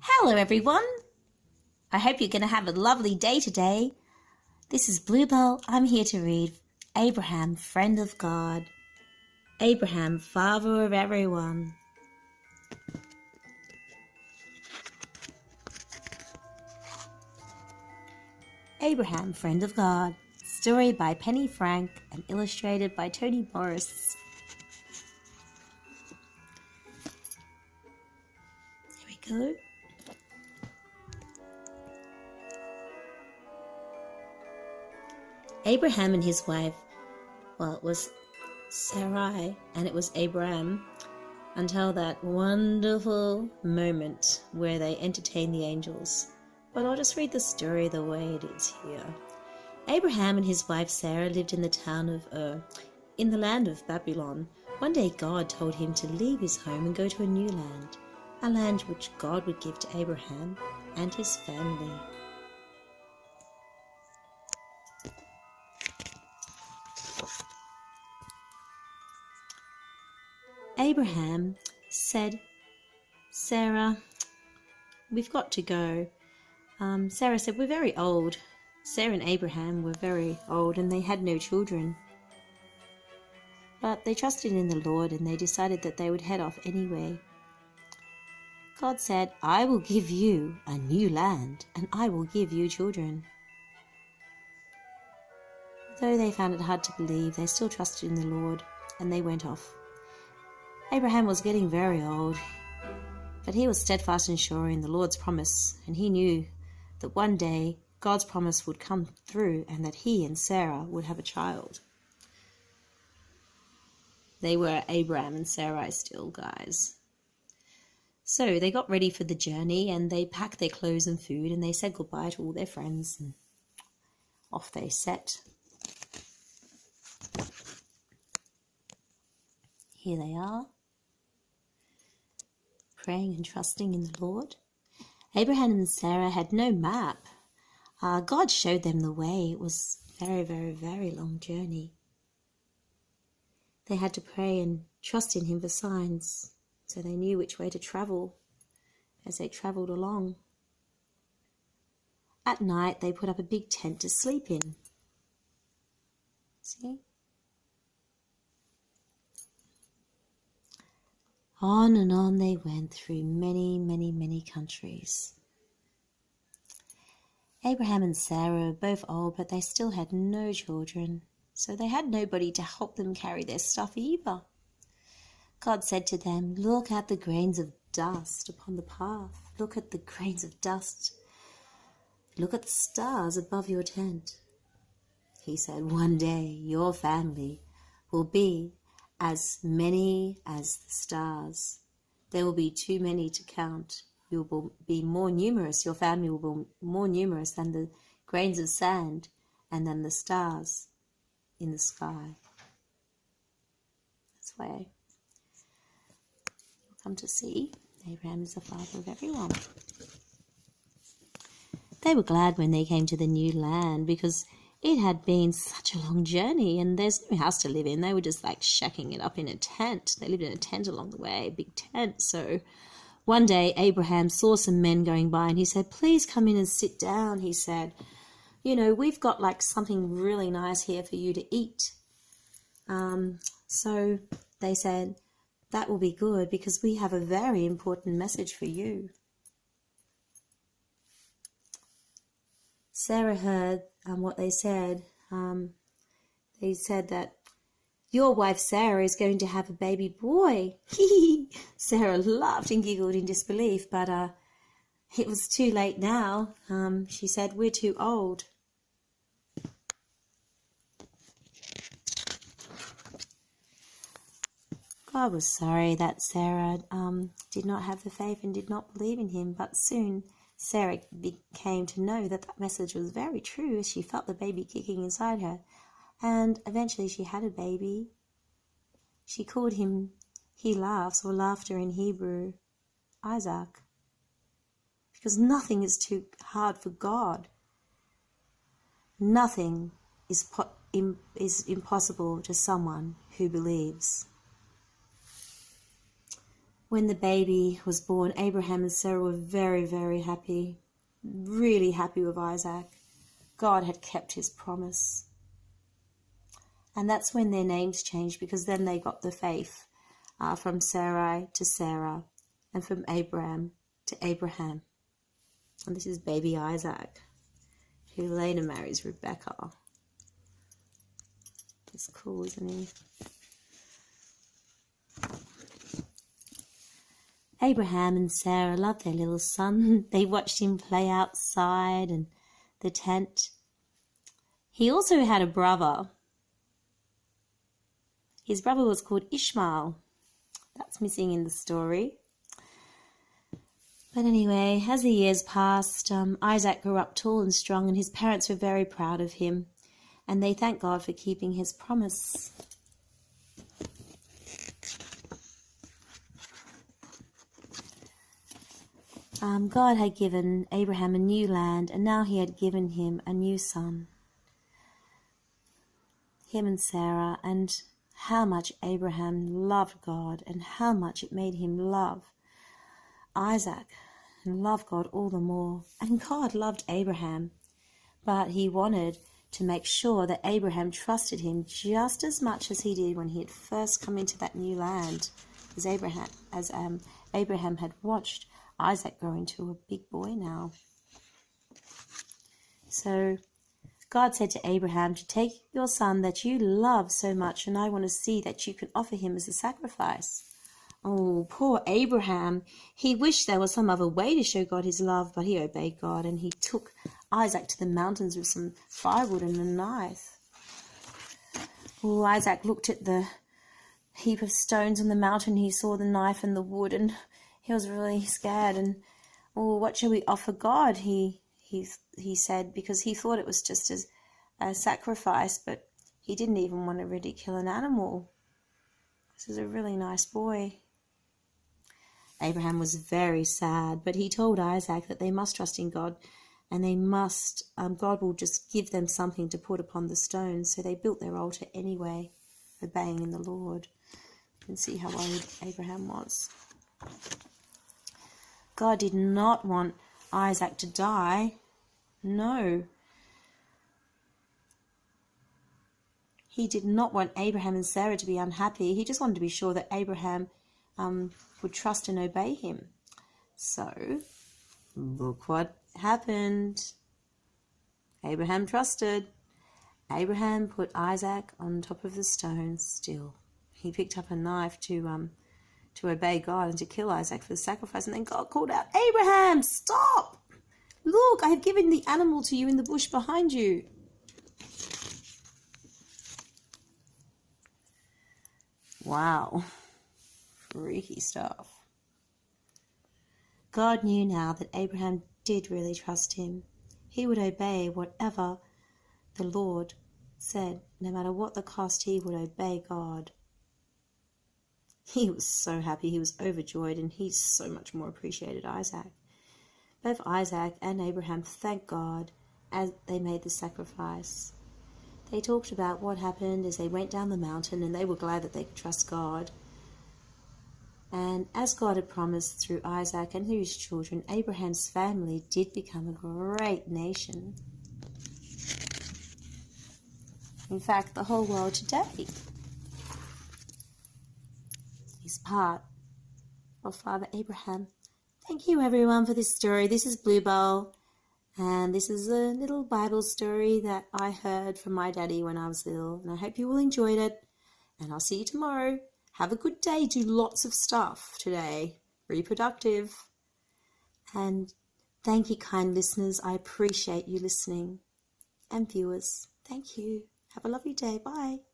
Hello everyone! I hope you're going to have a lovely day today. This is Bluebell. I'm here to read Abraham, friend of God. Abraham, father of everyone. Abraham, friend of God. Story by Penny Frank and illustrated by Toni Morris. Here we go. Abraham and his wife, well, it was Sarai and it was Abraham, until that wonderful moment where they entertained the angels. But I'll just read the story the way it is here. Abraham and his wife Sarah lived in the town of in the land of Babylon. One day God told him to leave his home and go to a new land, a land which God would give to Abraham and his family. Abraham said, Sarah, we've got to go. Sarah said, we're very old. Sarah and Abraham were very old and they had no children. But they trusted in the Lord and they decided that they would head off anyway. God said, I will give you a new land and I will give you children. Though they found it hard to believe, they still trusted in the Lord and they went off. Abraham was getting very old, but he was steadfast and sure in the Lord's promise, and he knew that one day God's promise would come through and that he and Sarah would have a child. They were Abraham and Sarai still, guys. So they got ready for the journey and they packed their clothes and food and they said goodbye to all their friends and off they set. Here they are, praying and trusting in the Lord. Abraham and Sarah had no map. God showed them the way. It was a very, very, very long journey. They had to pray and trust in him for signs, so they knew which way to travel as they travelled along. At night, they put up a big tent to sleep in. See? On and on they went through many, many, many countries. Abraham and Sarah were both old, but they still had no children, so they had nobody to help them carry their stuff either. God said to them, look at the grains of dust upon the path. Look at the grains of dust. Look at the stars above your tent. He said, one day your family will be as many as the stars. There will be too many to count. You will be more numerous. Your family will be more numerous than the grains of sand and than the stars in the sky. That's why you'll come to see Abraham is the father of everyone. They were glad when they came to the new land because it had been such a long journey and there's no house to live in. They were just like shacking it up in a tent. They lived in a tent along the way, a big tent. So one day Abraham saw some men going by and he said, please come in and sit down. He said, you know, we've got like something really nice here for you to eat. So they said, that will be good because we have a very important message for you. Sarah heard what they said. They said that your wife Sarah is going to have a baby boy. Sarah laughed and giggled in disbelief, but it was too late now. She said, we're too old. God was sorry that Sarah did not have the faith and did not believe in him, but soon Sarah came to know that that message was very true as she felt the baby kicking inside her. And eventually she had a baby. She called him, he laughs, or laughter in Hebrew, Isaac. Because nothing is too hard for God. Nothing is impossible to someone who believes. When the baby was born, Abraham and Sarah were very, very happy, really happy with Isaac. God had kept his promise. And that's when their names changed, because then they got the faith from Sarai to Sarah and from Abraham to Abraham. And this is baby Isaac, who later marries Rebecca. That's cool, isn't he? Abraham and Sarah loved their little son. They watched him play outside and the tent. He also had a brother. His brother was called Ishmael. That's missing in the story. But anyway, as the years passed, Isaac grew up tall and strong, and his parents were very proud of him. And they thanked God for keeping his promise. God had given Abraham a new land, and now he had given him a new son. Him and Sarah, and how much Abraham loved God, and how much it made him love Isaac and love God all the more. And God loved Abraham, but he wanted to make sure that Abraham trusted him just as much as he did when he had first come into that new land, as Abraham had watched Isaac grow into a big boy now. So God said to Abraham to take your son that you love so much, and I want to see that you can offer him as a sacrifice. Oh, poor Abraham. He wished there was some other way to show God his love, but he obeyed God, and he took Isaac to the mountains with some firewood and a knife. Oh, Isaac looked at the heap of stones on the mountain. He saw the knife and the wood, and he was really scared. And, oh, what shall we offer God? He said, because he thought it was just as a sacrifice, but he didn't even want to really kill an animal. This is a really nice boy. Abraham was very sad, but he told Isaac that they must trust in God, and they must, God will just give them something to put upon the stones. So they built their altar anyway, obeying in the Lord. You can see how worried Abraham was. God did not want Isaac to die. No. He did not want Abraham and Sarah to be unhappy. He just wanted to be sure that Abraham would trust and obey him. So, look what happened. Abraham trusted. Abraham put Isaac on top of the stones still. He picked up a knife to obey God and to kill Isaac for the sacrifice. And then God called out, Abraham, stop! Look, I have given the animal to you in the bush behind you. Wow. Freaky stuff. God knew now that Abraham did really trust him. He would obey whatever the Lord said. No matter what the cost, he would obey God. He was so happy. He was overjoyed, and he so much more appreciated Isaac. Both Isaac and Abraham thanked God as they made the sacrifice. They talked about what happened as they went down the mountain, and they were glad that they could trust God. And as God had promised through Isaac and through his children, Abraham's family did become a great nation. In fact, the whole world today is part of Father Abraham. Thank you everyone for this story. This is Bluebell, and this is a little Bible story that I heard from my daddy when I was little, and I hope you all enjoyed it, and I'll see you tomorrow. Have a good day. Do lots of stuff today. Be productive. And thank you, kind listeners. I appreciate you listening. And viewers, thank you. Have a lovely day. Bye.